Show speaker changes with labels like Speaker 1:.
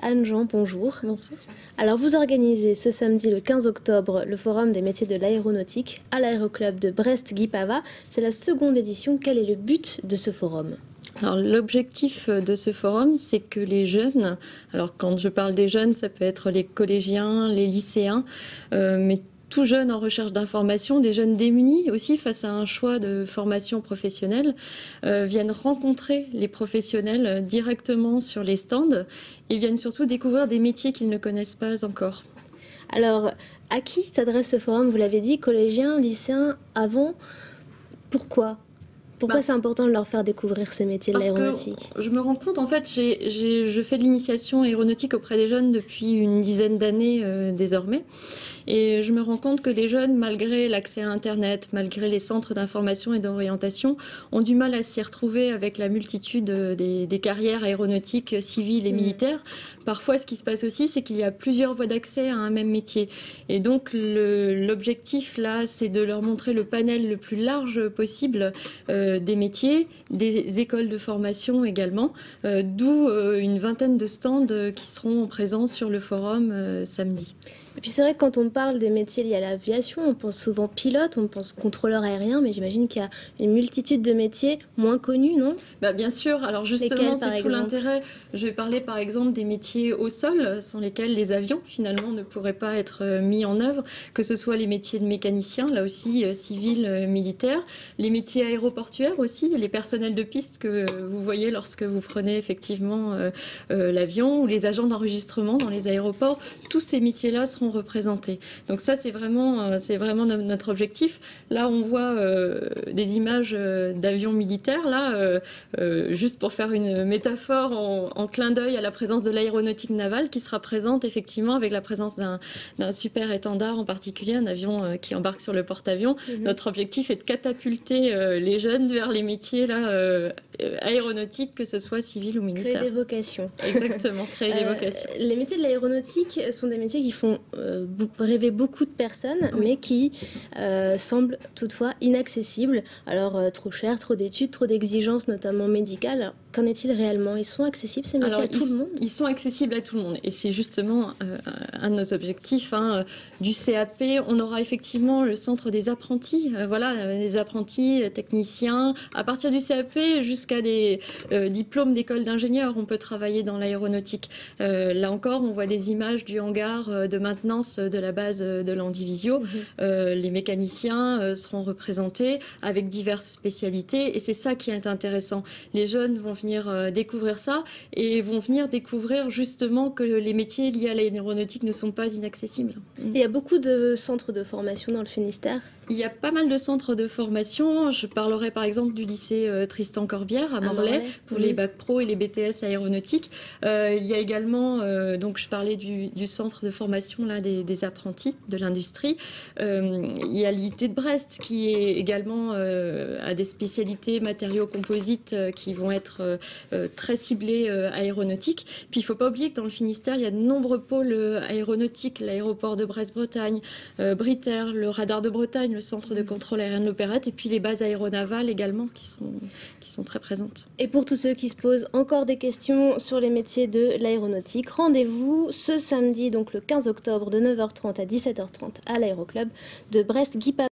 Speaker 1: Anne-Jean, bonjour.
Speaker 2: Bonsoir.
Speaker 1: Alors vous organisez ce samedi le 15 octobre le Forum des métiers de l'aéronautique à l'Aéroclub de Brest-Guipava. C'est la seconde édition. Quel est le but de ce forum ?
Speaker 2: Alors l'objectif de ce forum, c'est que les jeunes, alors quand je parle des jeunes, ça peut être les collégiens, les lycéens, mais tout jeunes en recherche d'information, des jeunes démunis aussi face à un choix de formation professionnelle, viennent rencontrer les professionnels directement sur les stands et viennent surtout découvrir des métiers qu'ils ne connaissent pas encore.
Speaker 1: Alors, à qui s'adresse ce forum ? Vous l'avez dit, collégiens, lycéens, avant. Pourquoi c'est important de leur faire découvrir ces métiers de l'aéronautique ?
Speaker 2: Je me rends compte, en fait, je fais de l'initiation aéronautique auprès des jeunes depuis une dizaine d'années désormais. Et je me rends compte que les jeunes, malgré l'accès à Internet, malgré les centres d'information et d'orientation, ont du mal à s'y retrouver avec la multitude des carrières aéronautiques civiles et militaires. Parfois, ce qui se passe aussi, c'est qu'il y a plusieurs voies d'accès à un même métier. Et donc, l'objectif, là, c'est de leur montrer le panel le plus large possible des métiers, des écoles de formation également, d'où une vingtaine de stands qui seront présents sur le forum samedi.
Speaker 1: Et puis c'est vrai que quand on parle des métiers liés à l'aviation, on pense souvent pilote, on pense contrôleur aérien, mais j'imagine qu'il y a une multitude de métiers moins connus, non ?
Speaker 2: Bien sûr, alors justement c'est tout l'intérêt. Je vais parler par exemple des métiers au sol, sans lesquels les avions finalement ne pourraient pas être mis en œuvre, que ce soit les métiers de mécaniciens, là aussi civils, militaires, les métiers aéroportuaires aussi, les personnels de piste que vous voyez lorsque vous prenez effectivement l'avion, ou les agents d'enregistrement dans les aéroports, tous ces métiers-là seront représentés. Donc ça, c'est vraiment notre objectif. Là, on voit des images d'avions militaires, là, juste pour faire une métaphore en clin d'œil à la présence de l'aéronautique navale qui sera présente effectivement avec la présence d'un super étendard en particulier, un avion qui embarque sur le porte-avions. Notre objectif est de catapulter les jeunes vers les métiers là, aéronautiques, que ce soit civil ou militaire.
Speaker 1: Créer des vocations.
Speaker 2: Exactement, créer des vocations.
Speaker 1: Les métiers de l'aéronautique sont des métiers qui font rêver beaucoup de personnes, mais qui semblent toutefois inaccessibles. Alors, trop cher, trop d'études, trop d'exigences, notamment médicales. Alors, qu'en est-il réellement ? Ils sont accessibles, ces métiers, à tout le monde ?
Speaker 2: Ils sont accessibles à tout le monde. Et c'est justement un de nos objectifs du CAP. On aura effectivement le centre des apprentis. Les apprentis, techniciens. À partir du CAP jusqu'à des diplômes d'école d'ingénieur, on peut travailler dans l'aéronautique. Là encore, on voit des images du hangar de maintenance de la base de l'Andivisio. Les mécaniciens seront représentés avec diverses spécialités et c'est ça qui est intéressant. Les jeunes vont venir découvrir ça et vont venir découvrir justement que les métiers liés à l'aéronautique ne sont pas inaccessibles.
Speaker 1: Il y a beaucoup de centres de formation dans le Finistère ?
Speaker 2: Il y a pas mal de centres de formation. Je parlerai par exemple du lycée Tristan Corbière à Morlaix pour les bacs pro et les BTS aéronautique. Il y a également, donc je parlais du centre de formation là, des apprentis de l'industrie. Il y a l'IT de Brest qui est également a des spécialités matériaux composites qui vont être très ciblées aéronautiques. Puis il ne faut pas oublier que dans le Finistère, il y a de nombreux pôles aéronautiques, l'aéroport de Brest-Bretagne, Britair, le radar de Bretagne, le centre de contrôle aérien de l'opérette et puis les bases aéronavales également qui sont très présentes.
Speaker 1: Et pour tous ceux qui se posent encore des questions sur les métiers de l'aéronautique, rendez-vous ce samedi, donc le 15 octobre de 9h30 à 17h30 à l'Aéroclub de Brest-Guipava.